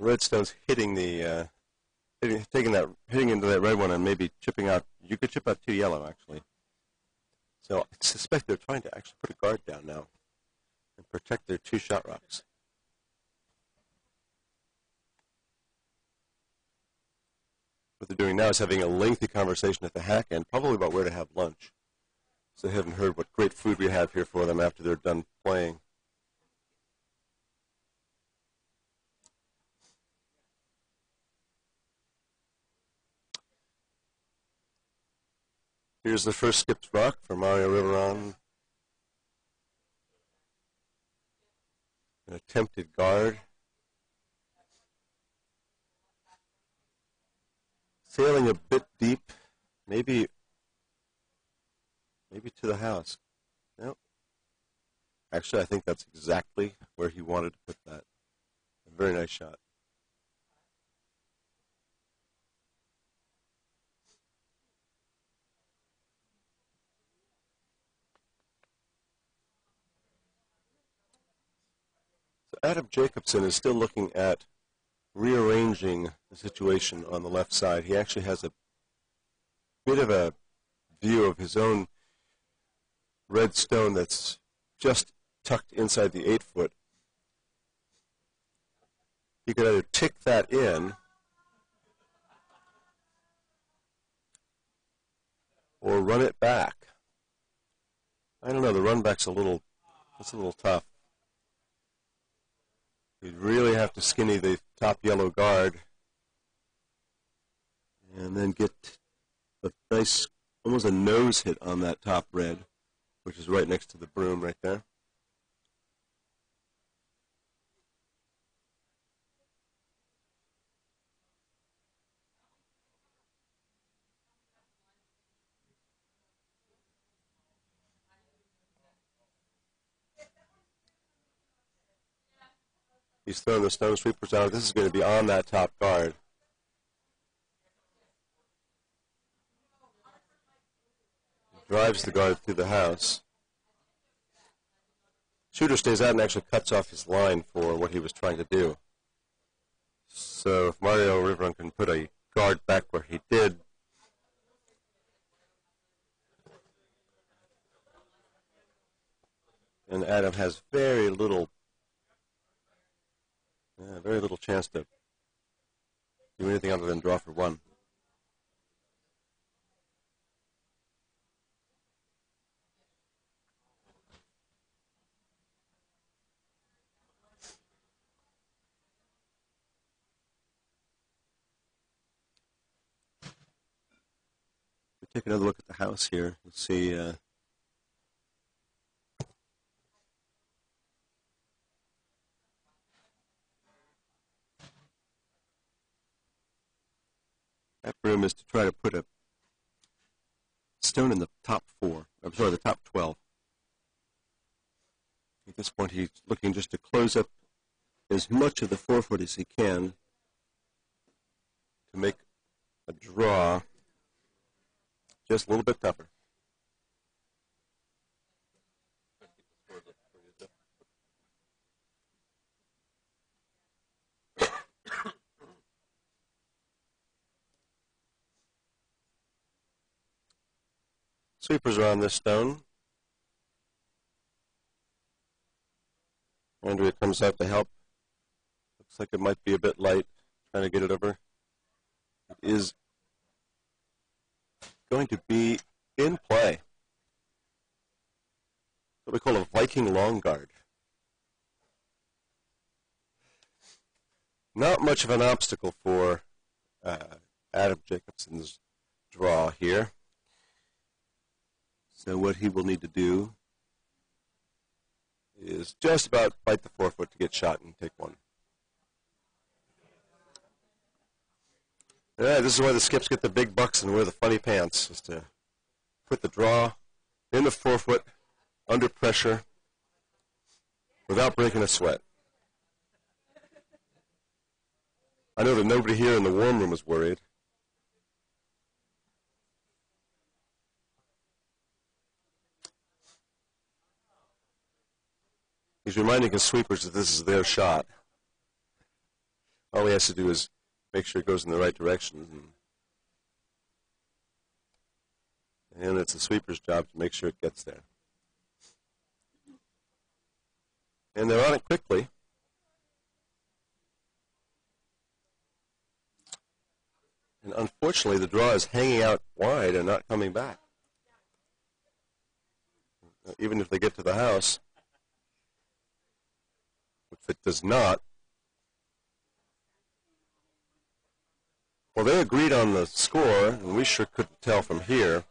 red stone's hitting the hitting into that red one and maybe chipping out. You could chip out 2 yellow actually. So I suspect they're trying to actually put a guard down now and protect their 2 shot rocks. What they're doing now is having a lengthy conversation at the hack end, probably about where to have lunch. So they haven't heard what great food we have here for them after they're done playing. Here's the first skipped rock for Mario Riveron. An attempted guard. Sailing a bit deep, maybe to the house. No. Actually, I think that's exactly where he wanted to put that. A very nice shot. So Adam Jacobson is still looking at rearranging the situation on the left side. He actually has a bit of a view of his own red stone that's just tucked inside the 8-foot. He could either tick that in or run it back. I don't know, the run back's a little tough. You'd really have to skinny the top yellow guard and then get a nice, almost a nose hit on that top red, which is right next to the broom right there. He's throwing the stone sweepers out. This is going to be on that top guard. Drives the guard through the house. Shooter stays out and actually cuts off his line for what he was trying to do. So if Mario Riveron can put a guard back where he did, and Adam has very little chance to do anything other than draw for 1. Take another look at the house here. Let's see. That broom is to try to put a stone in the top 4. I'm sorry, the top 12. At this point, he's looking just to close up as much of the 4-foot as he can to make a draw just a little bit tougher. Sweepers are on this stone. Andrea comes out to help. Looks like it might be a bit light, trying to get it over. It is going to be in play. What we call a Viking long guard. Not much of an obstacle for Adam Jacobson's draw here. So what he will need to do is just about bite the 4-foot to get shot and take 1. Yeah, this is why the skips get the big bucks and wear the funny pants, is to put the draw in the 4-foot under pressure without breaking a sweat. I know that nobody here in the warm room is worried. He's reminding his sweepers that this is their shot. All he has to do is make sure it goes in the right direction. And it's the sweeper's job to make sure it gets there. And they're on it quickly. And unfortunately, the draw is hanging out wide and not coming back. Even if they get to the house, which it does not. Well, they agreed on the score, and we sure couldn't tell from here.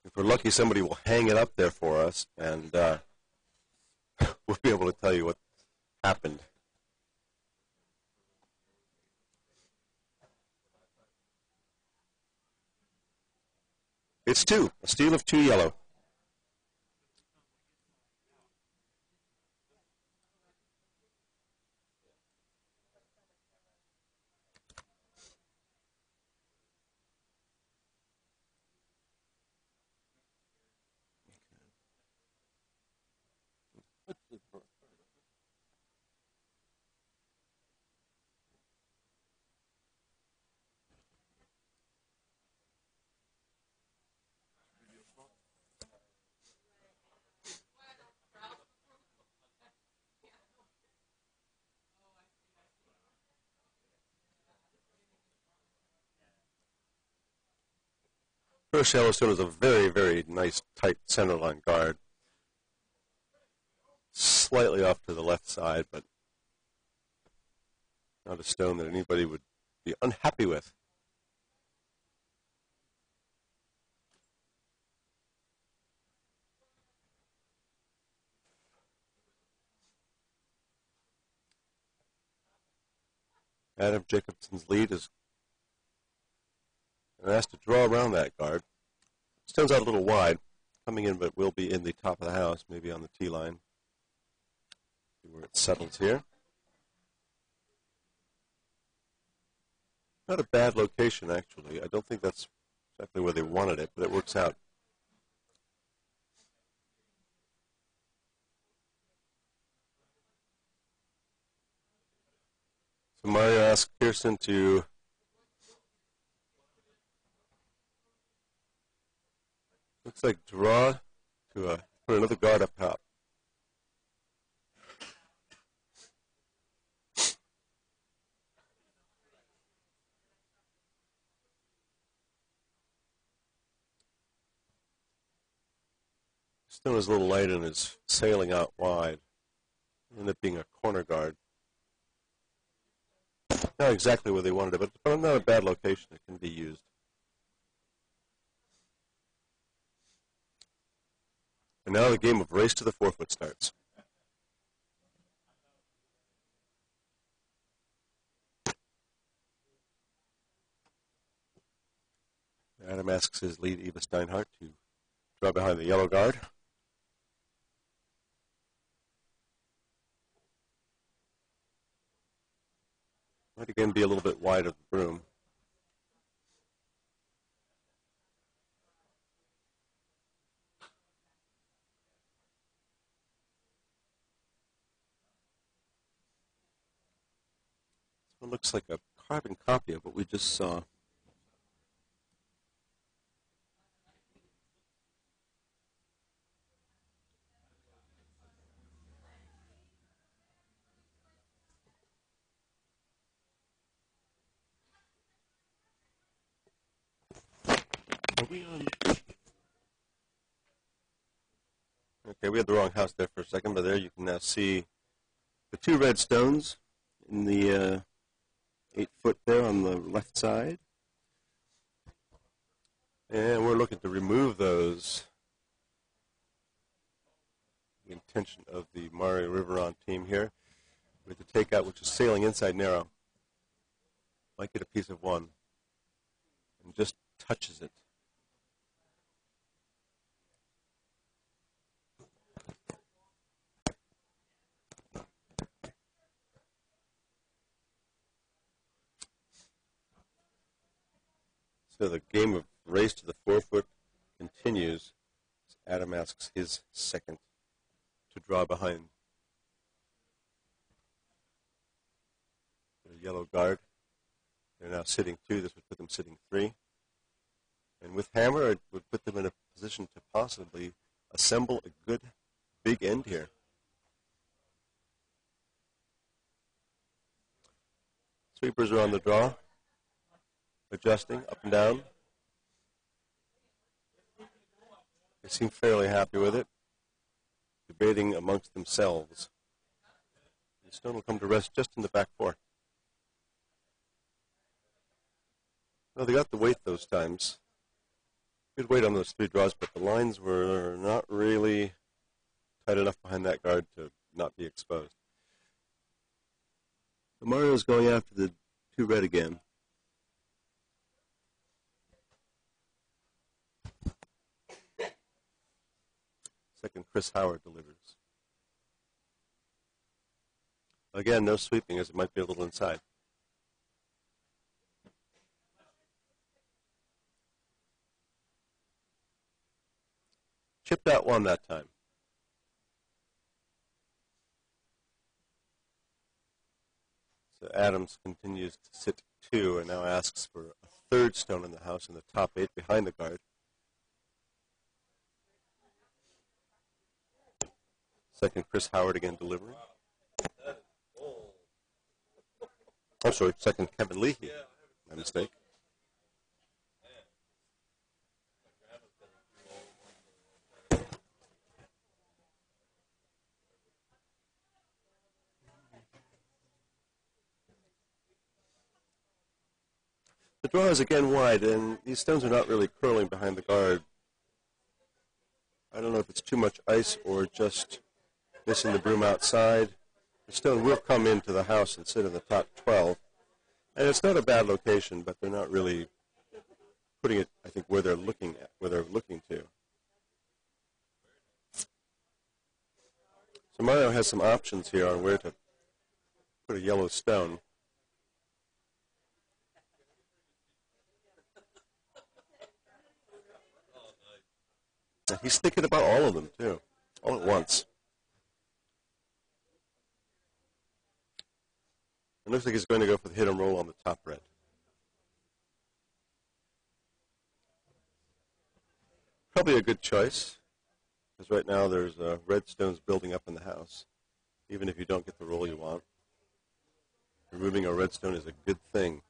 If we're lucky, somebody will hang it up there for us, and we'll be able to tell you what happened. It's 2, a steal of 2 yellow. First Yellowstone is a very, very nice, tight centerline guard. Slightly off to the left side, but not a stone that anybody would be unhappy with. Adam Jacobson's lead is asked to draw around that guard. Stone's out a little wide, coming in, but will be in the top of the house, maybe on the tee line. See where it settles here. Not a bad location, actually. I don't think that's exactly where they wanted it, but it works out. So Mario asks Kirsten to looks like draw to put another guard up top. Stone is a little light and is sailing out wide. Ended up being a corner guard. Not exactly where they wanted it, but not a bad location. It can be used. And now the game of race to the 4-foot starts. Adam asks his lead, Eva Steinhardt, to draw behind the yellow guard. Might again be a little bit wide of the broom. This one looks like a carbon copy of what we just saw. Are we on? Okay, we had the wrong house there for a second, but there you can now see the 2 red stones in the 8-foot there on the left side. And we're looking to remove those. The intention of the Mario Riveron team here with the takeout, which is sailing inside narrow. Might get a piece of 1 and just touches it. So the game of race to the 4-foot continues. Adam asks his second to draw behind. yellow guard. They're now sitting 2. This would put them sitting 3. And with hammer, it would put them in a position to possibly assemble a good big end here. Sweepers are on the draw, adjusting up and down. They seem fairly happy with it, debating amongst themselves. The stone will come to rest just in the back 4. Well, they got the weight those times. Good weight on those 3 draws, but the lines were not really tight enough behind that guard to not be exposed. So Mario's going after the 2 red again. Second, Chris Howard delivers. Again, no sweeping, as it might be a little inside. Chipped out 1 that time. So Adams continues to sit 2 and now asks for a 3rd stone in the house in the top 8 behind the guard. Second, Chris Howard again delivering. Oh, sorry, second, Kevin Leahy. My mistake. The draw is again wide, and these stones are not really curling behind the guard. I don't know if it's too much ice or just missing the broom outside. The stone will come into the house and sit in the top 12. And it's not a bad location, but they're not really putting it, I think, where they're looking to. So Mario has some options here on where to put a yellow stone. And he's thinking about all of them, too, all at once. It looks like he's going to go for the hit and roll on the top red. Probably a good choice, because right now there's red stones building up in the house. Even if you don't get the roll you want, removing a red stone is a good thing.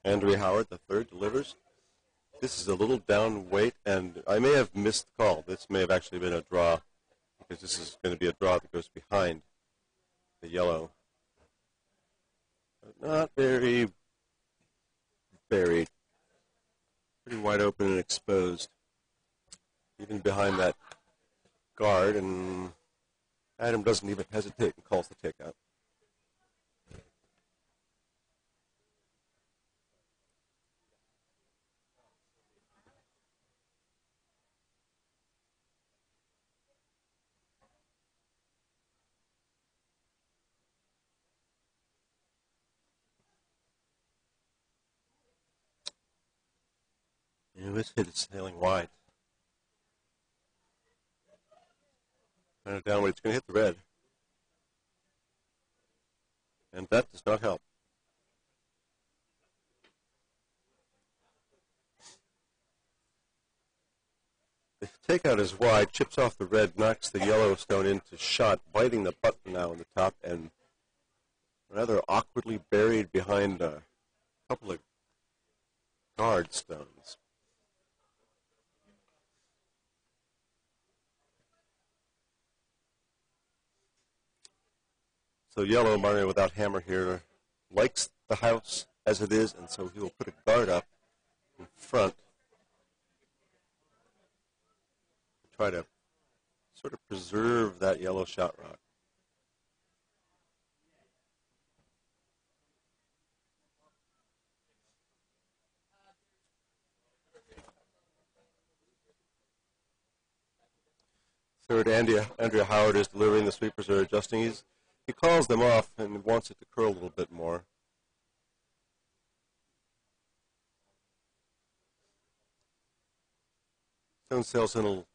Andrea Howard, the 3rd, delivers. This is a little down weight, and I may have missed the call. This may have actually been a draw, because this is going to be a draw that goes behind the yellow. But not very buried. Pretty wide open and exposed, even behind that guard, and Adam doesn't even hesitate and calls the takeout. This hit is sailing wide. Kind of downward, it's going to hit the red. And that does not help. The takeout is wide, chips off the red, knocks the yellow stone into shot, biting the button now on the top, and rather awkwardly buried behind a couple of guard stones. So yellow, Mario without hammer here, likes the house as it is, and so he will put a guard up in front to try to sort of preserve that yellow shot rock. Third, Andrea Howard is delivering. The sweepers are adjusting. He calls them off and wants it to curl a little bit more. stone salesman will